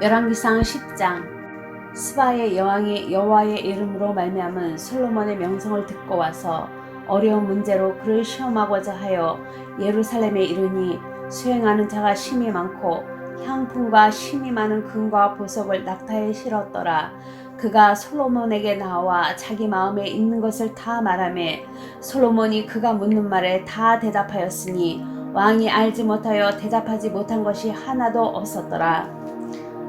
열왕기상 10장. 스바의 여왕이 여호와의 이름으로 말미암은 솔로몬의 명성을 듣고 와서 어려운 문제로 그를 시험하고자 하여 예루살렘에 이르니 수행하는 자가 심히 많고 향품과 심히 많은 금과 보석을 낙타에 실었더라. 그가 솔로몬에게 나와 자기 마음에 있는 것을 다 말하매 솔로몬이 그가 묻는 말에 다 대답하였으니 왕이 알지 못하여 대답하지 못한 것이 하나도 없었더라.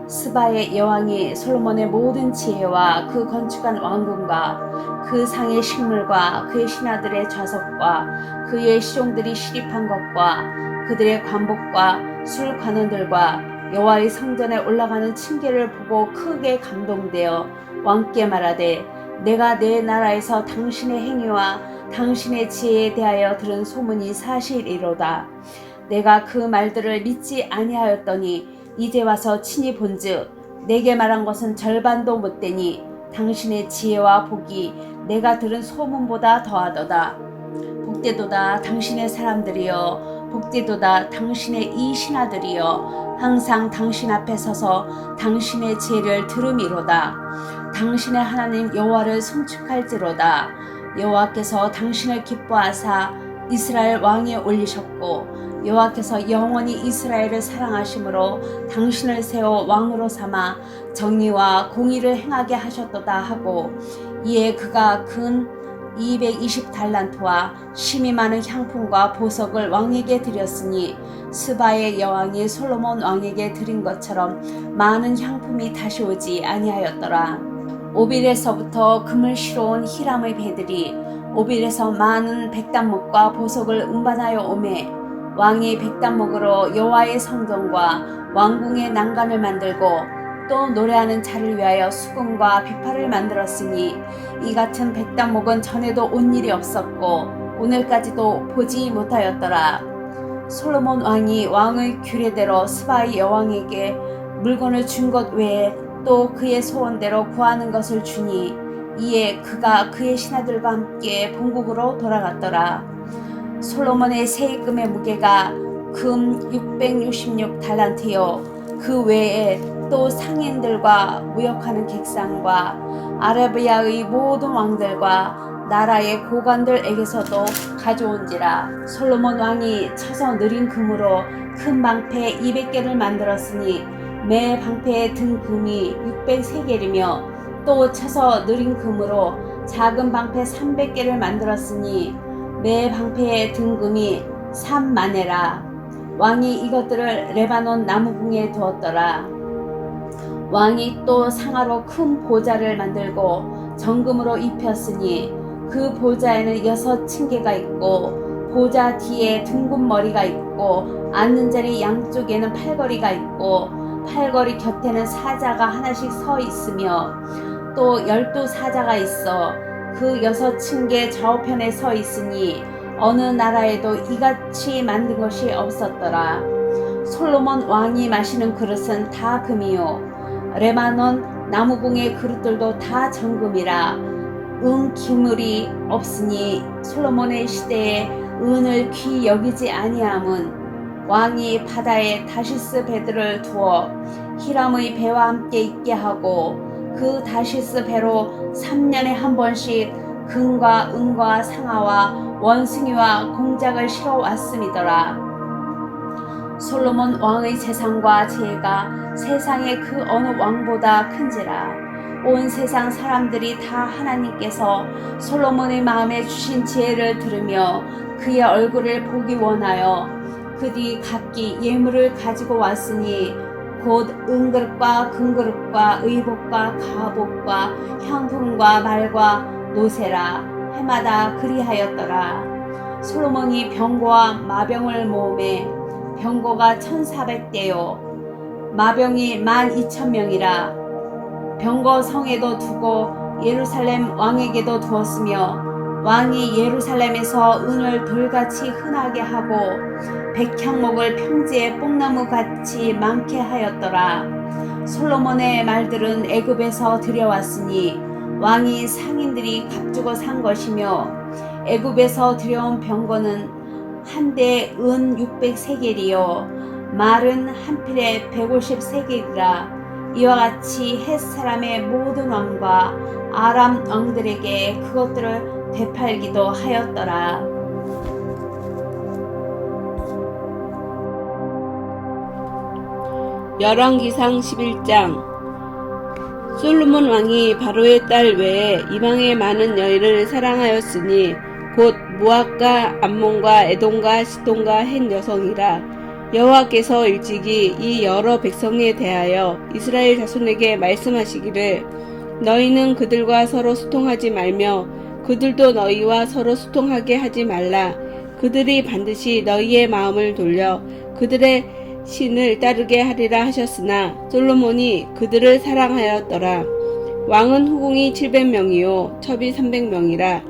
스바의 여왕이 솔로몬의 모든 지혜와 그 건축한 왕궁과 그 상의 식물과 그의 신하들의 좌석과 그의 시종들이 시립한 것과 그들의 관복과 술 관원들과 여호와의 성전에 올라가는 층계를 보고 크게 감동되어 왕께 말하되 내가 내 나라에서 당신의 행위와 당신의 지혜에 대하여 들은 소문이 사실이로다. 내가 그 말들을 믿지 아니하였더니 이제 와서 친히 본즉 내게 말한 것은 절반도 못되니 당신의 지혜와 복이 내가 들은 소문보다 더하도다. 복되도다 당신의 사람들이여, 복되도다 당신의 이 신하들이여, 항상 당신 앞에 서서 당신의 지혜를 들음이로다. 당신의 하나님 여호와를 송축할지로다. 여호와께서 당신을 기뻐하사 이스라엘 왕에 올리셨고 여호와께서 영원히 이스라엘을 사랑하심으로 당신을 세워 왕으로 삼아 정의와 공의를 행하게 하셨도다 하고, 이에 그가 근 220달란트와 심히 많은 향품과 보석을 왕에게 드렸으니 스바의 여왕이 솔로몬 왕에게 드린 것처럼 많은 향품이 다시 오지 아니하였더라. 오빌에서부터 금을 실어온 히람의 배들이 오빌에서 많은 백단목과 보석을 운반하여 오매 왕이 백단목으로 여호와의 성전과 왕궁의 난간을 만들고 또 노래하는 자를 위하여 수금과 비파를 만들었으니 이 같은 백단목은 전에도 온 일이 없었고 오늘까지도 보지 못하였더라. 솔로몬 왕이 왕의 규례대로 스바의 여왕에게 물건을 준 것 외에 또 그의 소원대로 구하는 것을 주니 이에 그가 그의 신하들과 함께 본국으로 돌아갔더라. 솔로몬의 세금의 무게가 금 666달란트요 그 외에 또 상인들과 무역하는 객상과 아라비아의 모든 왕들과 나라의 고관들에게서도 가져온지라. 솔로몬 왕이 쳐서 느린 금으로 큰 방패 200개를 만들었으니 매 방패에 든 금이 600세겔이며 또 쳐서 느린 금으로 작은 방패 300개를 만들었으니 매 방패의 등금이 3만에라. 왕이 이것들을 레바논 나무궁에 두었더라. 왕이 또 상아로 큰 보좌를 만들고 정금으로 입혔으니 그 보좌에는 6층계가 있고 보좌 뒤에 둥근머리가 있고 앉는 자리 양쪽에는 팔걸이가 있고 팔걸이 곁에는 사자가 하나씩 서 있으며 또 12사자가 있어 그 6층계 좌우편에 서 있으니 어느 나라에도 이같이 만든 것이 없었더라. 솔로몬 왕이 마시는 그릇은 다 금이요 레바논 나무궁의 그릇들도 다 정금이라. 기물이 없으니 솔로몬의 시대에 은을 귀히 여기지 아니함은 왕이 바다에 다시스 배들을 두어 히람의 배와 함께 있게 하고 그 다시스 배로 3년에 한 번씩 금과 은과 상아와 원숭이와 공작을 실어 왔음이더라. 솔로몬 왕의 재산과 지혜가 세상의 그 어느 왕보다 큰지라. 온 세상 사람들이 다 하나님께서 솔로몬의 마음에 주신 지혜를 들으며 그의 얼굴을 보기 원하여 그 뒤 각기 예물을 가지고 왔으니 곧 은그릇과 금그릇과 의복과 가복과 향품과 말과 노새라. 해마다 그리하였더라. 솔로몬이 병거와 마병을 모으매 병거가 1400대요 마병이 12,000명이라. 병거 성에도 두고 예루살렘 왕에게도 두었으며 왕이 예루살렘에서 은을 돌같이 흔하게 하고 백향목을 평지에 뽕나무같이 많게 하였더라. 솔로몬의 말들은 애굽에서 들여왔으니 왕이 상인들이 값주고 산 것이며 애굽에서 들여온 병거는 한 대에 은 600세겔이요 말은 한 필에 150세겔이라. 이와 같이 헷 사람의 모든 왕과 아람 왕들에게 그것들을 되팔기도 하였더라. 열왕기상 11장. 솔로몬 왕이 바로의 딸 외에 이방의 많은 여인을 사랑하였으니 곧 모압과 암몬과 에돔과 시돈과 헷 여성이라. 여호와께서 일찍이 이 여러 백성에 대하여 이스라엘 자손에게 말씀하시기를 너희는 그들과 서로 소통하지 말며 그들도 너희와 서로 소통하게 하지 말라. 그들이 반드시 너희의 마음을 돌려 그들의 신을 따르게 하리라 하셨으나 솔로몬이 그들을 사랑하였더라. 왕은 후궁이 700명이요 첩이 300명이라.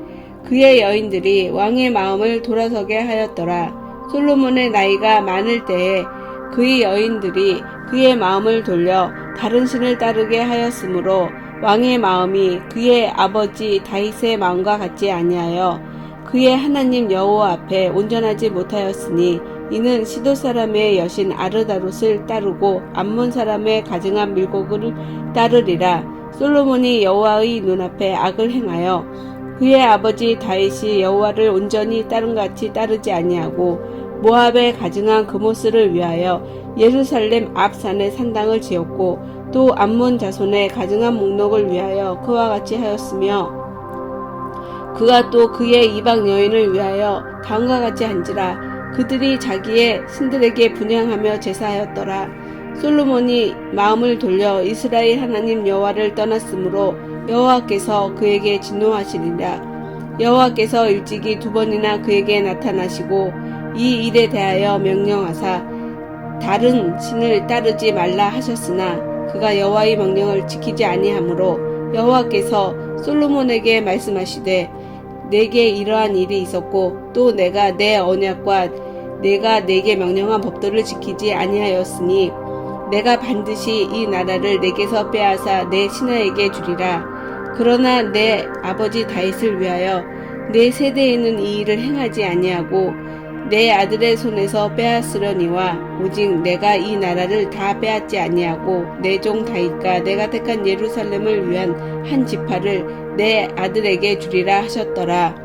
그의 여인들이 왕의 마음을 돌아서게 하였더라. 솔로몬의 나이가 많을 때에 그의 여인들이 그의 마음을 돌려 다른 신을 따르게 하였으므로 왕의 마음이 그의 아버지 다윗의 마음과 같지 아니하여 그의 하나님 여호와 앞에 온전하지 못하였으니 이는 시도 사람의 여신 아르다롯을 따르고 암몬 사람의 가증한 밀곡을 따르리라. 솔로몬이 여호와의 눈앞에 악을 행하여 그의 아버지 다윗이 여호와를 온전히 따름같이 따르지 아니하고 모압의 가증한 그모스를 위하여 예루살렘 앞 산에 산당을 지었고 또 암몬 자손의 가증한 목록을 위하여 그와 같이 하였으며 그가 또 그의 이방 여인을 위하여 다음과 같이 한지라. 그들이 자기의 신들에게 분향하며 제사하였더라. 솔로몬이 마음을 돌려 이스라엘 하나님 여호와를 떠났으므로 여호와께서 그에게 진노하시리라. 여호와께서 일찍이 2번이나 그에게 나타나시고 이 일에 대하여 명령하사 다른 신을 따르지 말라 하셨으나 그가 여호와의 명령을 지키지 아니하므로 여호와께서 솔로몬에게 말씀하시되 내게 이러한 일이 있었고 또 내가 내 언약과 내가 내게 명령한 법도를 지키지 아니하였으니 내가 반드시 이 나라를 내게서 빼앗아 내 신하에게 주리라. 그러나 내 아버지 다윗을 위하여 내 세대에는 이 일을 행하지 아니하고 내 아들의 손에서 빼앗으려니와 오직 내가 이 나라를 다 빼앗지 아니하고 내 종 다윗과 내가 택한 예루살렘을 위한 한 지파를 내 아들에게 주리라 하셨더라.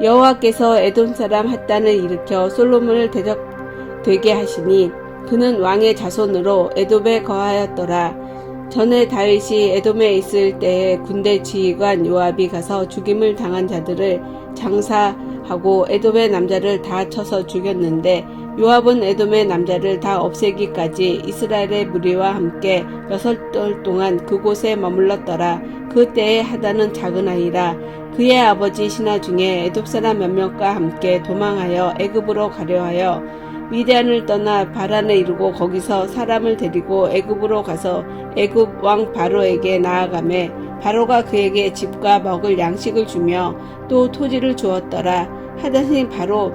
여호와께서 에돔 사람 핫단을 일으켜 솔로몬을 대적되게 하시니 그는 왕의 자손으로 에돔에 거하였더라. 전에 다윗이 에돔에 있을 때에 군대 지휘관 요압이 가서 죽임을 당한 자들을 장사하고 에돔의 남자를 다 쳐서 죽였는데 요압은 에돔의 남자를 다 없애기까지 이스라엘의 무리와 함께 6달 동안 그곳에 머물렀더라. 그때에 하단은 작은 아이라. 그의 아버지 신하 중에 에돔 사람 몇 명과 함께 도망하여 애굽으로 가려 하여 미디안을 떠나 바란에 이르고 거기서 사람을 데리고 애굽으로 가서 애굽 왕 바로에게 나아가매 바로가 그에게 집과 먹을 양식을 주며 또 토지를 주었더라. 하다시 바로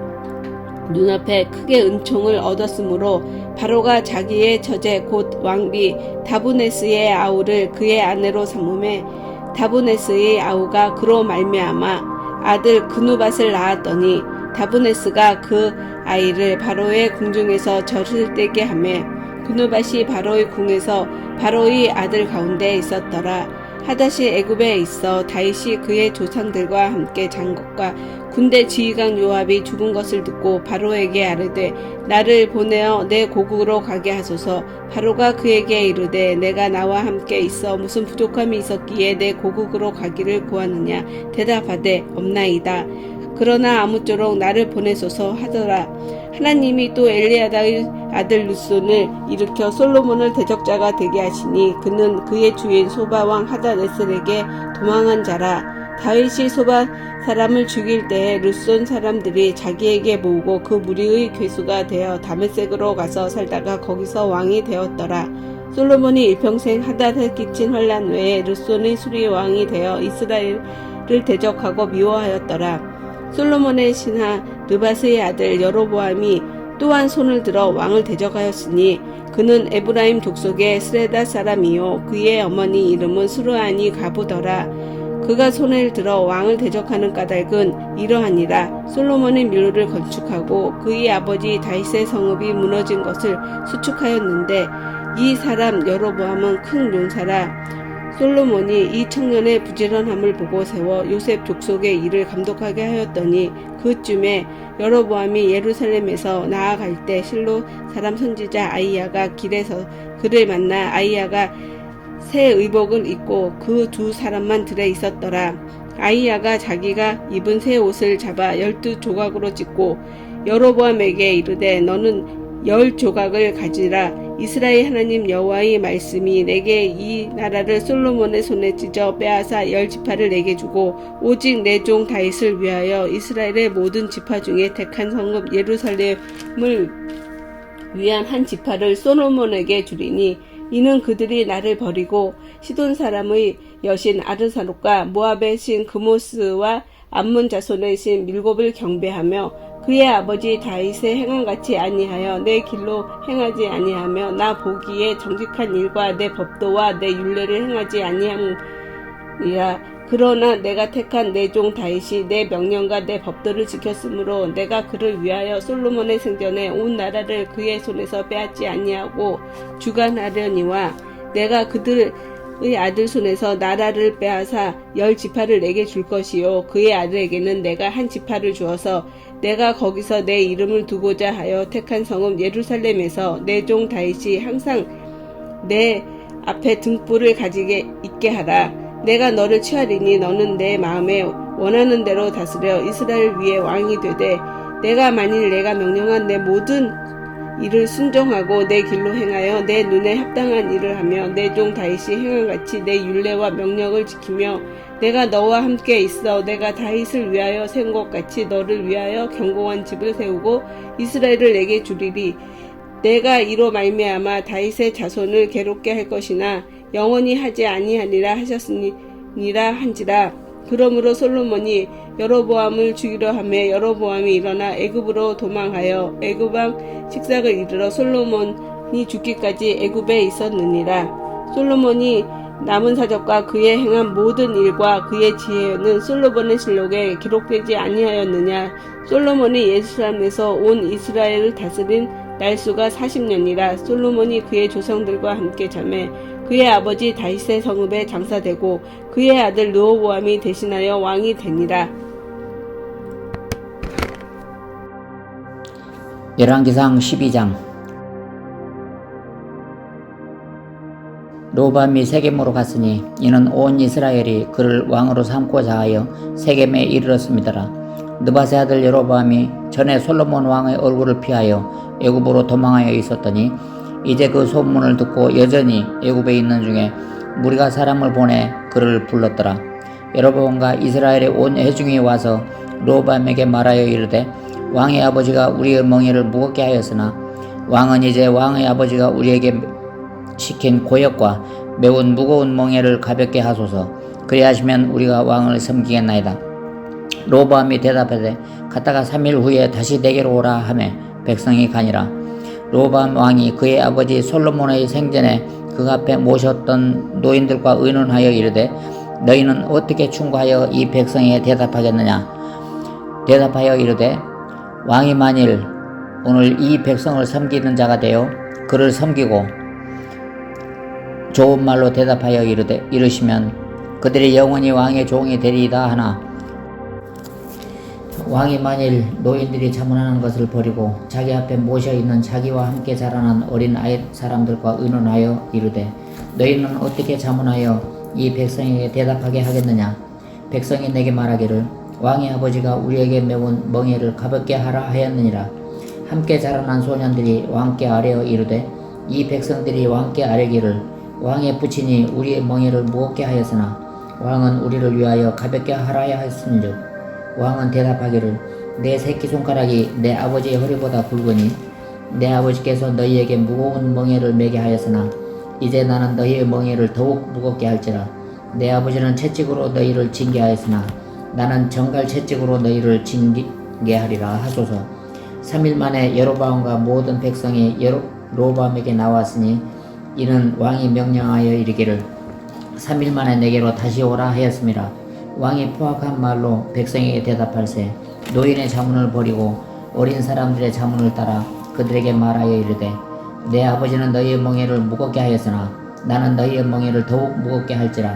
눈앞에 크게 은총을 얻었으므로 바로가 자기의 처제 곧 왕비 다브네스의 아우를 그의 아내로 삼음에 다브네스의 아우가 그로 말미암아 아들 그누밧을 낳았더니 다브네스가 그 아이를 바로의 궁중에서 젖을 떼게 하매 그누밧이 바로의 궁에서 바로의 아들 가운데 있었더라. 하닷이 애굽에 있어 다윗이 그의 조상들과 함께 장것과 군대 지휘관 요압이 죽은 것을 듣고 바로에게 아뢰되 나를 보내어 내 고국으로 가게 하소서. 바로가 그에게 이르되 내가 나와 함께 있어 무슨 부족함이 있었기에 내 고국으로 가기를 구하느냐. 대답하되 없나이다. 그러나 아무쪼록 나를 보내소서 하더라. 하나님이 또 엘리야다의 아들 룻손을 일으켜 솔로몬을 대적자가 되게 하시니 그는 그의 주인 소바왕 하다네셀에게 도망한 자라. 다윗이 소바 사람을 죽일 때에 룻손 사람들이 자기에게 모으고 그 무리의 괴수가 되어 다메섹으로 가서 살다가 거기서 왕이 되었더라. 솔로몬이 일평생 하닷에 끼친 환난 외에 룻손의 수리왕이 되어 이스라엘을 대적하고 미워하였더라. 솔로몬의 신하 르밧의 아들 여로보암이 또한 손을 들어 왕을 대적하였으니 그는 에브라임 족속의 스레다 사람이요 그의 어머니 이름은 수르아니 가부더라. 그가 손을 들어 왕을 대적하는 까닭은 이러하니라. 솔로몬의 밀로를 건축하고 그의 아버지 다윗의 성읍이 무너진 것을 수축하였는데 이 사람 여로보암은 큰 용사라. 솔로몬이 이 청년의 부지런함을 보고 세워 요셉 족속의 일을 감독하게 하였더니 그쯤에 여로보암이 예루살렘에서 나아갈 때 실로 사람 선지자 아이야가 길에서 그를 만나 아이야가 새 의복을 입고 그 두 사람만 들에 있었더라. 아이야가 자기가 입은 새 옷을 잡아 12조각으로 찢고 여로보암에게 이르되 너는 10조각을 가지라. 이스라엘 하나님 여호와의 말씀이 내게 이 나라를 솔로몬의 손에 찢어 빼앗아 10지파를 내게 주고 오직 내 종 다윗을 위하여 이스라엘의 모든 지파 중에 택한 성읍 예루살렘을 위한 한 지파를 솔로몬에게 주리니 이는 그들이 나를 버리고 시돈 사람의 여신 아르사롯과 모압의 신 그모스와 암몬 자손의 신 밀곱을 경배하며 그의 아버지 다윗의 행함같이 아니하여 내 길로 행하지 아니하며 나 보기에 정직한 일과 내 법도와 내 율례를 행하지 아니함이라. 그러나 내가 택한 내 종 다윗이 내 명령과 내 법도를 지켰으므로 내가 그를 위하여 솔로몬의 생전에 온 나라를 그의 손에서 빼앗지 아니하고 주관하려니와 내가 그들의 아들 손에서 나라를 빼앗아 10지파를 내게 줄 것이요 그의 아들에게는 내가 한 지파를 주어서 내가 거기서 내 이름을 두고자 하여 택한 성읍 예루살렘에서 내 종 다윗이 항상 내 앞에 등불을 가지게 있게 하라. 내가 너를 취하리니 너는 내 마음에 원하는 대로 다스려 이스라엘 위에 왕이 되되 내가 만일 내가 명령한 내 모든 일을 순종하고 내 길로 행하여 내 눈에 합당한 일을 하며 내 종 다윗이 행한같이 내 율례와 명령을 지키며 내가 너와 함께 있어 내가 다윗을 위하여 세운 것 같이 너를 위하여 견고한 집을 세우고 이스라엘을 내게 주리리. 내가 이로 말미암아 다윗의 자손을 괴롭게 할 것이나 영원히 하지 아니하니라 하셨으니라 한지라. 그러므로 솔로몬이 여로보암을 죽이려 하며 여로보암이 일어나 애굽으로 도망하여 애굽 왕 식삭을 이르러 솔로몬이 죽기까지 애굽에 있었느니라. 솔로몬이 남은 사적과 그의 행한 모든 일과 그의 지혜는 솔로몬의 실록에 기록되지 아니하였느냐. 솔로몬이 예루살렘에서 온 이스라엘을 다스린 날수가 40년이라. 솔로몬이 그의 조상들과 함께 잠에 그의 아버지 다윗의 성읍에 장사되고 그의 아들 르호보암이 대신하여 왕이 되니라. 열왕기상 12장. 르호보암이 세겜으로 갔으니 이는 온 이스라엘이 그를 왕으로 삼고자 하여 세겜에 이르렀음이더라. 느밧의 아들 여로보암이 전에 솔로몬 왕의 얼굴을 피하여 애굽으로 도망하여 있었더니 이제 그 소문을 듣고 여전히 애굽에 있는 중에 무리가 사람을 보내 그를 불렀더라. 여로보암과 이스라엘의 온 회중이 와서 르호보암에게 말하여 이르되 왕의 아버지가 우리의 멍에를 무겁게 하였으나 왕은 이제 왕의 아버지가 우리에게 시킨 고역과 매운 무거운 멍에를 가볍게 하소서. 그리하시면 우리가 왕을 섬기겠나이다. 르호보암이 대답하되 갔다가 3일 후에 다시 내게로 오라 하매 백성이 가니라. 르호보암 왕이 그의 아버지 솔로몬의 생전에 그 앞에 모셨던 노인들과 의논하여 이르되 너희는 어떻게 충고하여 이 백성에게 대답하겠느냐. 대답하여 이르되 왕이 만일 오늘 이 백성을 섬기는 자가 되어 그를 섬기고 좋은 말로 대답하여 이르시면 그들이 영원히 왕의 종이 되리이다 하나 왕이 만일 노인들이 자문하는 것을 버리고 자기 앞에 모셔있는 자기와 함께 자라난 어린 아이 사람들과 의논하여 이르되 너희는 어떻게 자문하여 이 백성에게 대답하게 하겠느냐. 백성이 내게 말하기를 왕의 아버지가 우리에게 메운 멍에를 가볍게 하라 하였느니라. 함께 자라난 소년들이 왕께 아뢰어 이르되 이 백성들이 왕께 아뢰기를 왕의 부친이 우리의 멍에를 무겁게 하였으나 왕은 우리를 위하여 가볍게 하라 하였은즉 왕은 대답하기를 내 새끼손가락이 내 아버지의 허리보다 굵으니 내 아버지께서 너희에게 무거운 멍에를 매게 하였으나 이제 나는 너희의 멍에를 더욱 무겁게 할지라. 내 아버지는 채찍으로 너희를 징계하였으나 나는 정갈 채찍으로 너희를 징계하리라 하소서. 3일 만에 여로보암과 모든 백성이 르호보암에게 나왔으니 이는 왕이 명령하여 이르기를 3일 만에 내게로 다시 오라 하였음이라. 왕이 포악한 말로 백성에게 대답할세 노인의 자문을 버리고 어린 사람들의 자문을 따라 그들에게 말하여 이르되 내 아버지는 너희의 멍에를 무겁게 하였으나 나는 너희의 멍에를 더욱 무겁게 할지라.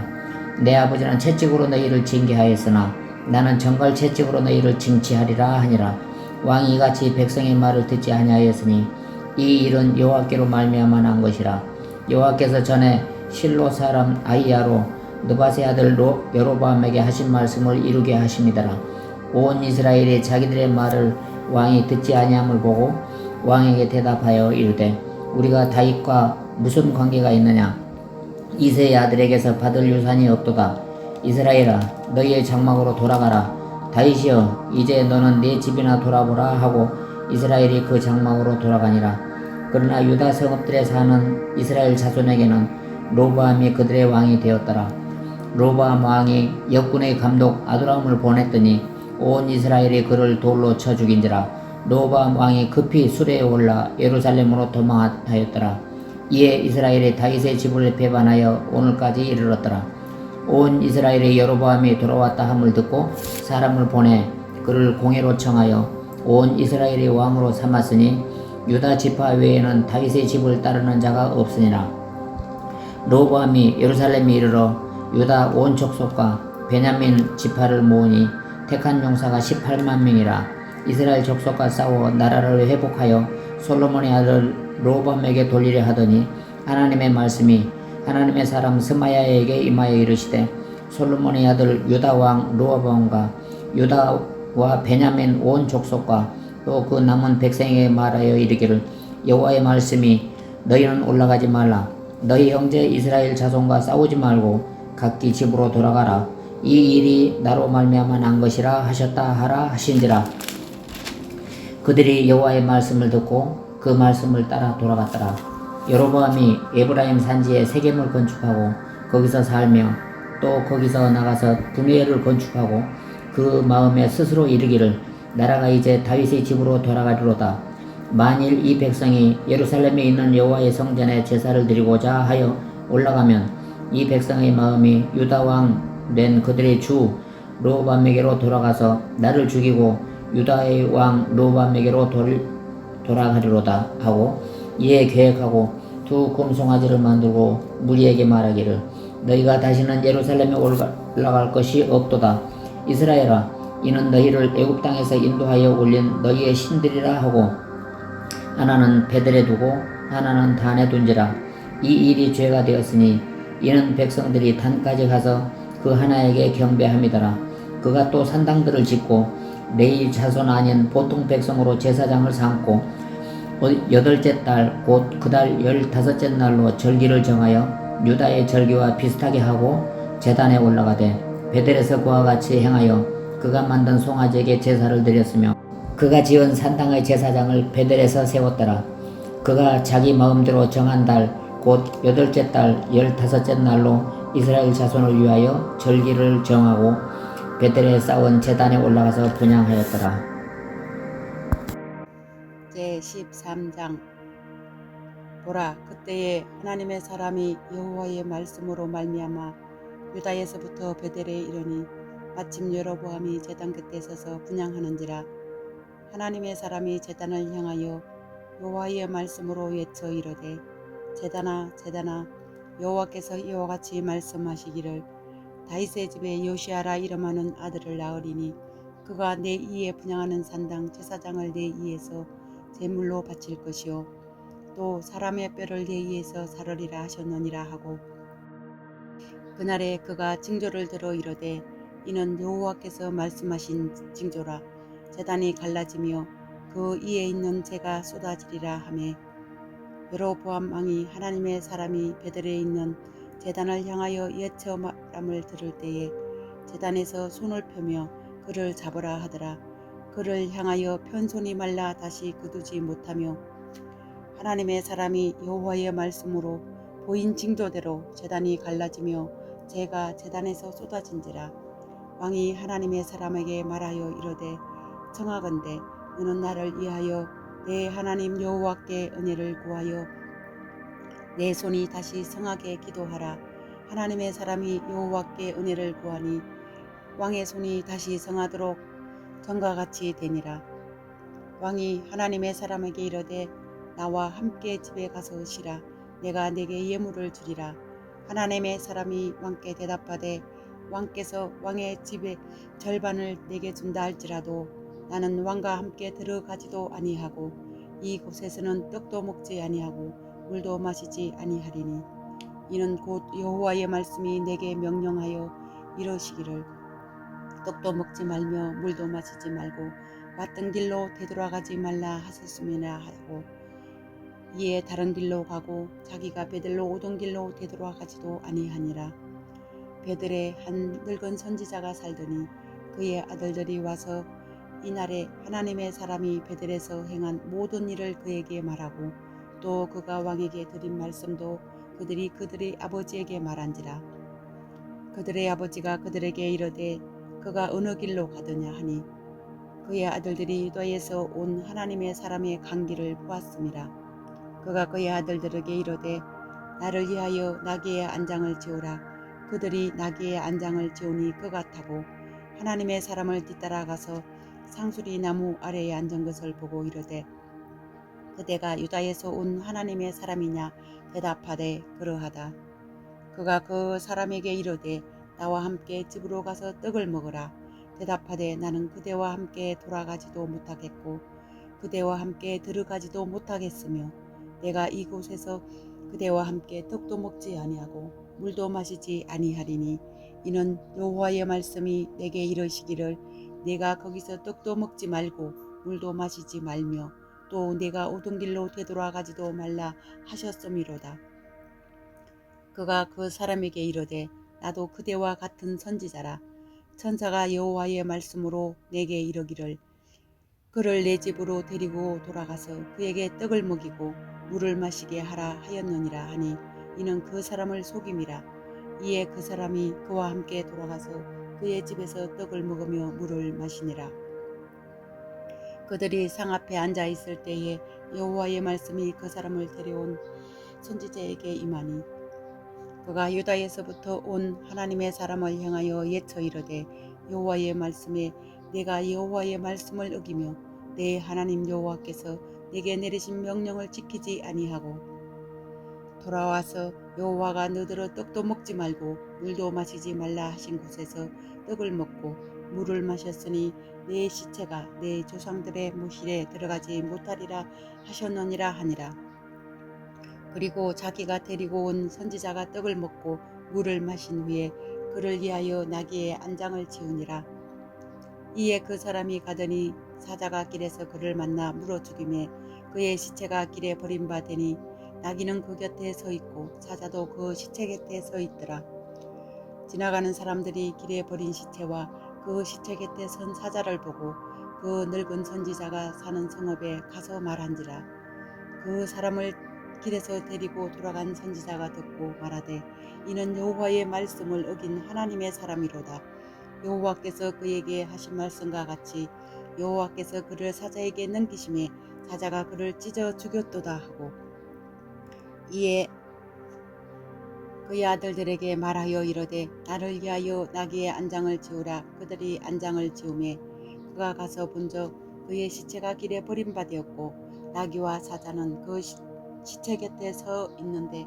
내 아버지는 채찍으로 너희를 징계하였으나 나는 정갈 채찍으로 너희를 징치하리라 하니라. 왕이 이같이 백성의 말을 듣지 아니하였으니 이 일은 여호와께로 말미암아 난 것이라. 여호와께서 전에 실로 사람 아히야로 느밧의 아들 여로보암에게 하신 말씀을 이루게 하심이더라. 온 이스라엘이 자기들의 말을 왕이 듣지 아니함을 보고 왕에게 대답하여 이르되 우리가 다윗과 무슨 관계가 있느냐? 이새의 아들에게서 받을 유산이 없도다. 이스라엘아, 너희의 장막으로 돌아가라. 다윗이여, 이제 너는 네 집이나 돌아보라 하고 이스라엘이 그 장막으로 돌아가니라. 그러나 유다 성읍들에 사는 이스라엘 자손에게는 로보암이 그들의 왕이 되었더라. 로보암 왕이 역군의 감독 아도람을 보냈더니 온 이스라엘이 그를 돌로 쳐 죽인지라. 로보암 왕이 급히 수레에 올라 예루살렘으로 도망하였더라. 이에 이스라엘이 다윗의 집을 배반하여 오늘까지 이르렀더라. 온 이스라엘의 여로보암이 돌아왔다 함을 듣고 사람을 보내 그를 공회로 청하여 온 이스라엘의 왕으로 삼았으니 유다 지파 외에는 다윗의 집을 따르는 자가 없으니라. 로보암이 예루살렘에 이르러 유다 온 족속과 베냐민 지파를 모으니 택한 용사가 18만 명이라. 이스라엘 족속과 싸워 나라를 회복하여 솔로몬의 아들 로보암에게 돌리려 하더니 하나님의 말씀이 하나님의 사람 스마야에게 임하여 이르시되 솔로몬의 아들 유다 왕 로보암과 유다와 베냐민 온 족속과 또 그 남은 백성에게 말하여 이르기를 여호와의 말씀이 너희는 올라가지 말라. 너희 형제 이스라엘 자손과 싸우지 말고 각기 집으로 돌아가라. 이 일이 나로 말미암아 난 것이라 하셨다 하라 하신지라. 그들이 여호와의 말씀을 듣고 그 말씀을 따라 돌아갔더라. 여로보암이 에브라임 산지에 세겜을 건축하고 거기서 살며 또 거기서 나가서 분회를 건축하고 그 마음에 스스로 이르기를 나라가 이제 다윗의 집으로 돌아가리로다. 만일 이 백성이 예루살렘에 있는 여호와의 성전에 제사를 드리고자 하여 올라가면 이 백성의 마음이 유다 왕 된 그들의 주 로보암에게로 돌아가서 나를 죽이고 유다의 왕 로보암에게로 돌아가리로다 하고 이에 계획하고 두 금송아지를 만들고 무리에게 말하기를 너희가 다시는 예루살렘에 올라갈 것이 없도다. 이스라엘아, 이는 너희를 애굽 땅에서 인도하여 올린 너희의 신들이라 하고 하나는 베델에 두고 하나는 단에 둔지라. 이 일이 죄가 되었으니 이는 백성들이 단까지 가서 그 하나에게 경배함이더라. 그가 또 산당들을 짓고 레위 자손 아닌 보통 백성으로 제사장을 삼고 8째 달 곧 그 달 15째 날로 절기를 정하여 유다의 절기와 비슷하게 하고 제단에 올라가되 베델에서 그와 같이 행하여 그가 만든 송아지에게 제사를 드렸으며 그가 지은 산당의 제사장을 베델에서 세웠더라. 그가 자기 마음대로 정한 달 곧 8째 달 15째 날로 이스라엘 자손을 위하여 절기를 정하고 베델에 쌓은 제단에 올라가서 분향하였더라. 제13장 보라, 그때에 하나님의 사람이 여호와의 말씀으로 말미암아 유다에서부터 베델에 이르니 마침 여로보암이 제단 곁에 서서 분향하는지라. 하나님의 사람이 제단을 향하여 여호와의 말씀으로 외쳐 이르되 제단아 제단아, 여호와께서 이와 같이 말씀하시기를 다윗의 집에 요시아라 이름하는 아들을 낳으리니 그가 내 이에 분향하는 산당 제사장을 내 이에서 제물로 바칠 것이요 또 사람의 뼈를 내 이에서 사르리라 하셨느니라 하고 그날에 그가 징조를 들어 이르되 이는 여호와께서 말씀하신 징조라. 제단이 갈라지며 그 이에 있는 재가 쏟아지리라 하매 여로보암 왕이 하나님의 사람이 베델에 있는 제단을 향하여 예처 말함을 들을 때에 제단에서 손을 펴며 그를 잡으라 하더라. 그를 향하여 편 손이 말라 다시 거두지 못하며 하나님의 사람이 여호와의 말씀으로 보인 징조대로 제단이 갈라지며 재가 제단에서 쏟아진지라. 왕이 하나님의 사람에게 말하여 이르되 청하건대 너는 나를 위하여 내 하나님 여호와께 은혜를 구하여 내 손이 다시 성하게 기도하라. 하나님의 사람이 여호와께 은혜를 구하니 왕의 손이 다시 성하도록 전과 같이 되니라. 왕이 하나님의 사람에게 이르되 나와 함께 집에 가서 쉬라. 내가 네게 예물을 주리라. 하나님의 사람이 왕께 대답하되 왕께서 왕의 집의 절반을 내게 준다 할지라도 나는 왕과 함께 들어가지도 아니하고 이곳에서는 떡도 먹지 아니하고 물도 마시지 아니하리니 이는 곧 여호와의 말씀이 내게 명령하여 이러시기를 떡도 먹지 말며 물도 마시지 말고 왔던 길로 되돌아가지 말라 하셨음이라 하고 이에 다른 길로 가고 자기가 베들로 오던 길로 되돌아가지도 아니하니라. 베들에 한 늙은 선지자가 살더니 그의 아들들이 와서 이날에 하나님의 사람이 베들에서 행한 모든 일을 그에게 말하고 또 그가 왕에게 드린 말씀도 그들이 아버지에게 말한지라. 그들의 아버지가 그들에게 이르되 그가 어느 길로 가더냐 하니 그의 아들들이 유다에서 온 하나님의 사람의 간길을 보았음이라. 그가 그의 아들들에게 이르되 나를 위하여 나귀의 안장을 지으라. 그들이 나귀의 안장을 지으니 그가 타고 하나님의 사람을 뒤따라가서 상수리 나무 아래에 앉은 것을 보고 이르되 그대가 유다에서 온 하나님의 사람이냐 대답하되 그러하다. 그가 그 사람에게 이르되 나와 함께 집으로 가서 떡을 먹으라. 대답하되 나는 그대와 함께 돌아가지도 못하겠고 그대와 함께 들어가지도 못하겠으며 내가 이곳에서 그대와 함께 떡도 먹지 아니하고 물도 마시지 아니하리니 이는 여호와의 말씀이 내게 이르시기를 내가 거기서 떡도 먹지 말고 물도 마시지 말며 또 내가 오던 길로 되돌아가지도 말라 하셨음이로다. 그가 그 사람에게 이르되 나도 그대와 같은 선지자라. 천사가 여호와의 말씀으로 내게 이르기를 그를 내 집으로 데리고 돌아가서 그에게 떡을 먹이고 물을 마시게 하라 하였느니라 하니 이는 그 사람을 속임이라. 이에 그 사람이 그와 함께 돌아가서 그의 집에서 떡을 먹으며 물을 마시니라. 그들이 상 앞에 앉아 있을 때에 여호와의 말씀이 그 사람을 데려온 선지자에게 임하니 그가 유다에서부터 온 하나님의 사람을 향하여 예쳐 이르되 여호와의 말씀에 내가 여호와의 말씀을 어기며 내 하나님 여호와께서 내게 내리신 명령을 지키지 아니하고 돌아와서 여호와가 너더러 떡도 먹지 말고 물도 마시지 말라 하신 곳에서 떡을 먹고 물을 마셨으니 내 시체가 내 조상들의 墓실에 들어가지 못하리라 하셨느니라 하니라. 그리고 자기가 데리고 온 선지자가 떡을 먹고 물을 마신 후에 그를 위하여 나귀의 안장을 지으니라. 이에 그 사람이 가더니 사자가 길에서 그를 만나 물어 죽이매 그의 시체가 길에 버림받으니 나귀는 그 곁에 서 있고 사자도 그 시체 곁에 서 있더라. 지나가는 사람들이 길에 버린 시체와 그 시체 곁에 선 사자를 보고 그 늙은 선지자가 사는 성읍에 가서 말한지라. 그 사람을 길에서 데리고 돌아간 선지자가 듣고 말하되 이는 여호와의 말씀을 어긴 하나님의 사람이로다. 여호와께서 그에게 하신 말씀과 같이 여호와께서 그를 사자에게 넘기심에 사자가 그를 찢어 죽였도다 하고 이에 그의 아들들에게 말하여 이르되 나를 위하여 나귀의 안장을 지으라. 그들이 안장을 지으매 그가 가서 본적 그의 시체가 길에 버림받았고 나귀와 사자는 그 시체 곁에 서 있는데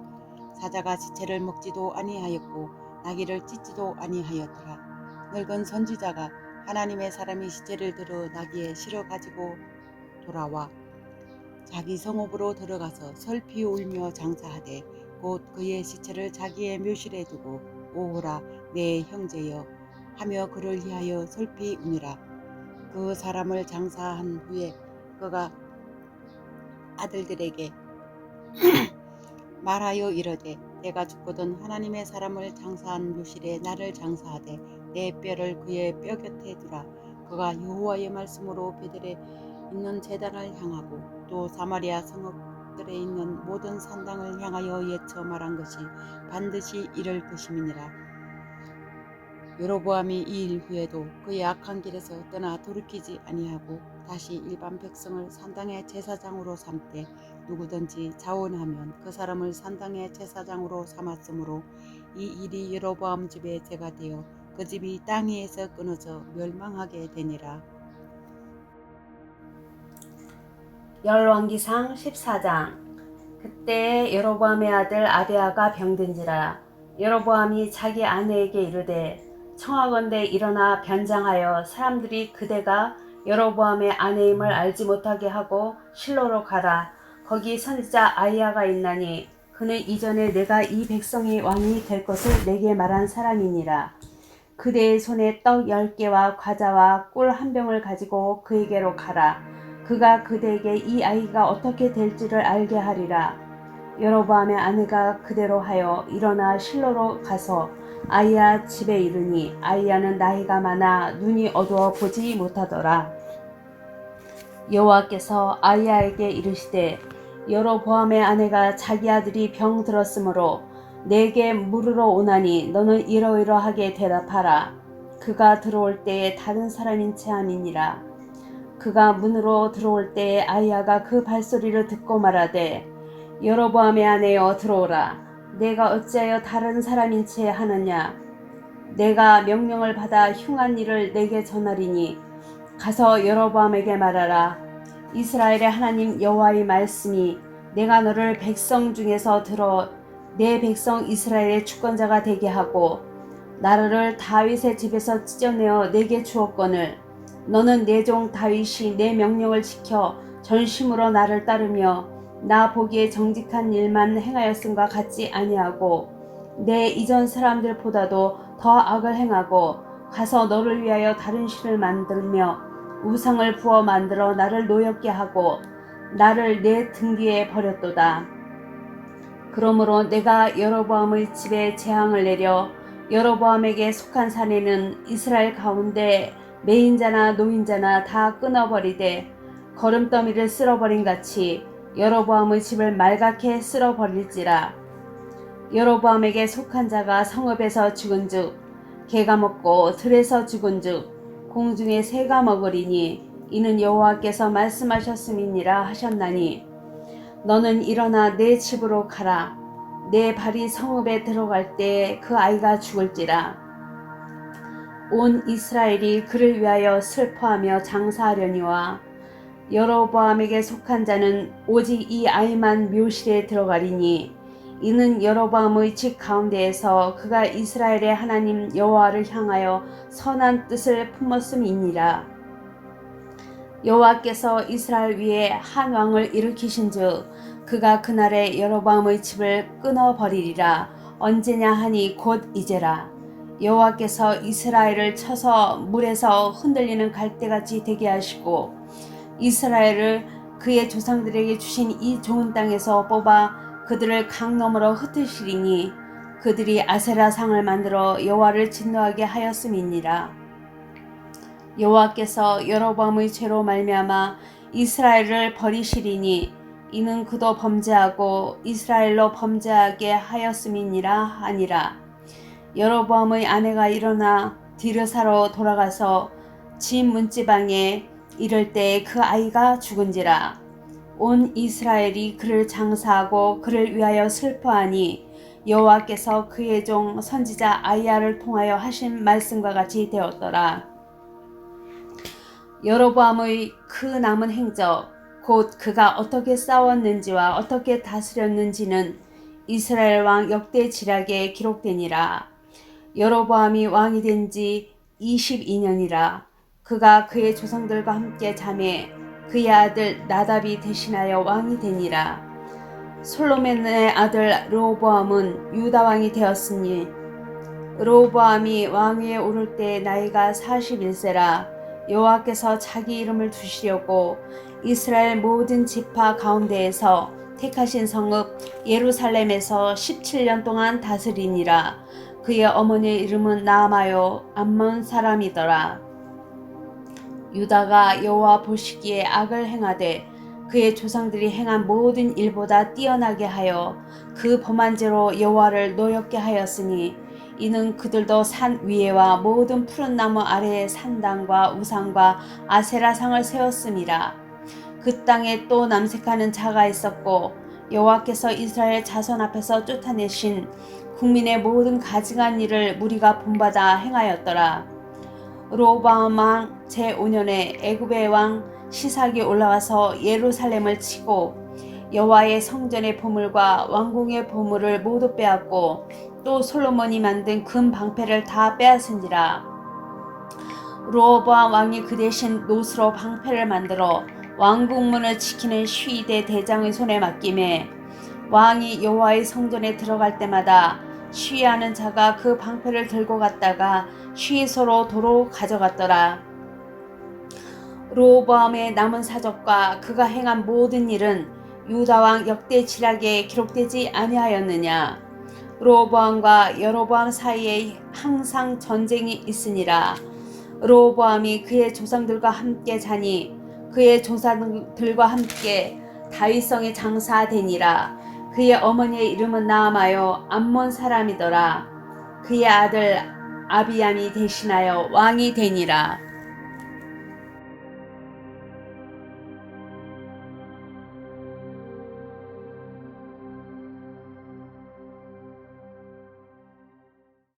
사자가 시체를 먹지도 아니하였고 나귀를 찢지도 아니하였더라. 늙은 선지자가 하나님의 사람이 시체를 들어 나귀에 실어 가지고 돌아와 자기 성읍으로 들어가서 슬피 울며 장사하되 곧 그의 시체를 자기의 묘실에 두고 오호라 내 형제여 하며 그를 위하여 슬피 우니라. 그 사람을 장사한 후에 그가 아들들에게 말하여 이르되 내가 죽거든 하나님의 사람을 장사한 묘실에 나를 장사하되 내 뼈를 그의 뼈 곁에 두라. 그가 여호와의 말씀으로 베들에 있는 제단을 향하고 또 사마리아 성읍들에 있는 모든 산당을 향하여 예쳐 말한 것이 반드시 이를 것임이니라. 여로보암이 이 일 후에도 그의 악한 길에서 떠나 돌이키지 아니하고 다시 일반 백성을 산당의 제사장으로 삼되 누구든지 자원하면 그 사람을 산당의 제사장으로 삼았으므로 이 일이 여로보암 집의 죄가 되어 그 집이 땅 위에서 끊어져 멸망하게 되니라. 열왕기상 14장. 그때 여로보암의 아들 아비야가 병든지라. 여로보암이 자기 아내에게 이르되 청하건대 일어나 변장하여 사람들이 그대가 여로보암의 아내임을 알지 못하게 하고 실로로 가라. 거기 선지자 아히야가 있나니 그는 이전에 내가 이 백성의 왕이 될 것을 내게 말한 사람이니라. 그대의 손에 떡 10개와 과자와 꿀 한 병을 가지고 그에게로 가라. 그가 그대에게 이 아이가 어떻게 될지를 알게 하리라. 여로보암의 아내가 그대로 하여 일어나 실로로 가서 아히야 집에 이르니 아히야는 나이가 많아 눈이 어두워 보지 못하더라. 여호와께서 아히야에게 이르시되 여로보암의 아내가 자기 아들이 병 들었으므로 내게 물으러 오나니 너는 이러이러하게 대답하라. 그가 들어올 때에 다른 사람인 채 함이니라. 그가 문으로 들어올 때에 아히야가 그 발소리를 듣고 말하되 여로보암의 아내여 들어오라. 내가 어찌하여 다른 사람인 채 하느냐. 내가 명령을 받아 흉한 일을 내게 전하리니 가서 여로보암에게 말하라. 이스라엘의 하나님 여호와의 말씀이 내가 너를 백성 중에서 들어 내 백성 이스라엘의 주권자가 되게 하고 나라를 다윗의 집에서 찢어내어 내게 주었거늘 너는 내 종 다윗이 내 명령을 지켜 전심으로 나를 따르며 나 보기에 정직한 일만 행하였음과 같지 아니하고 내 이전 사람들보다도 더 악을 행하고 가서 너를 위하여 다른 신을 만들며 우상을 부어 만들어 나를 노엽게 하고 나를 내 등 뒤에 버렸도다. 그러므로 내가 여로보암의 집에 재앙을 내려 여로보암에게 속한 사내는 이스라엘 가운데 매인자나 노인자나 다 끊어버리되 거름더미를 쓸어버린 같이 여로보암의 집을 말갛게 쓸어버릴지라. 여로보암에게 속한 자가 성읍에서 죽은즉 개가 먹고 들에서 죽은즉 공중에 새가 먹으리니 이는 여호와께서 말씀하셨음이니라 하셨나니 너는 일어나 내 집으로 가라. 내 발이 성읍에 들어갈 때 그 아이가 죽을지라. 온 이스라엘이 그를 위하여 슬퍼하며 장사하려니와 여로보암에게 속한 자는 오직 이 아이만 묘실에 들어가리니 이는 여로보암의 집 가운데에서 그가 이스라엘의 하나님 여호와를 향하여 선한 뜻을 품었음이니라. 여호와께서 이스라엘 위에 한 왕을 일으키신즉 그가 그날에 여로보암의 집을 끊어버리리라. 언제냐 하니 곧 이제라. 여호와께서 이스라엘을 쳐서 물에서 흔들리는 갈대같이 되게 하시고 이스라엘을 그의 조상들에게 주신 이 좋은 땅에서 뽑아 그들을 강 너머로 흩으시리니 그들이 아세라 상을 만들어 여호와를 진노하게 하였음이니라. 여호와께서 여로보암의 죄로 말미암아 이스라엘을 버리시리니 이는 그도 범죄하고 이스라엘로 범죄하게 하였음이니라 하니라. 여로보암의 아내가 일어나 디르사로 돌아가서 집 문지방에 이를 때 그 아이가 죽은지라. 온 이스라엘이 그를 장사하고 그를 위하여 슬퍼하니 여호와께서 그의 종 선지자 아히야를 통하여 하신 말씀과 같이 되었더라. 여로보암의 그 남은 행적 곧 그가 어떻게 싸웠는지와 어떻게 다스렸는지는 이스라엘 왕 역대지략에 기록되니라. 여로보암이 왕이 된 지 22년이라. 그가 그의 조상들과 함께 잠에 그의 아들 나답이 대신하여 왕이 되니라. 솔로몬의 아들 르호보암은 유다 왕이 되었으니 르호보암이 왕위에 오를 때 나이가 41세라. 여호와께서 자기 이름을 두시려고 이스라엘 모든 지파 가운데에서 택하신 성읍 예루살렘에서 17년 동안 다스리니라. 그의 어머니의 이름은 나아마요 암몬 사람이더라. 유다가 여호와 보시기에 악을 행하되 그의 조상들이 행한 모든 일보다 뛰어나게 하여 그 범한 죄로 여호와를 노엽게 하였으니 이는 그들도 산 위에와 모든 푸른 나무 아래에 산당과 우상과 아세라상을 세웠음이라. 그 땅에 또 남색하는 자가 있었고 여호와께서 이스라엘 자손 앞에서 쫓아내신 국민의 모든 가증한 일을 무리가 본받아 행하였더라. 르호보암 왕 제5년에 애굽의 왕 시삭이 올라와서 예루살렘을 치고 여호와의 성전의 보물과 왕궁의 보물을 모두 빼앗고 또 솔로몬이 만든 금 방패를 다 빼앗은지라. 르호보암 왕이 그 대신 노스로 방패를 만들어 왕궁문을 지키는 쉬이대 대장의 손에 맡김에 왕이 여호와의 성전에 들어갈 때마다 쉬이하는 자가 그 방패를 들고 갔다가 쉬이소로 도로 가져갔더라. 르호보암의 남은 사적과 그가 행한 모든 일은 유다왕 역대지략에 기록되지 아니하였느냐. 르호보암과 여로보암 사이에 항상 전쟁이 있으니라. 르호보암이 그의 조상들과 함께 자니 그의 조상들과 함께 다윗성에 장사되니라. 그의 어머니의 이름은 나아마요 암몬 사람이더라. 그의 아들 아비암이 대신하여 왕이 되니라.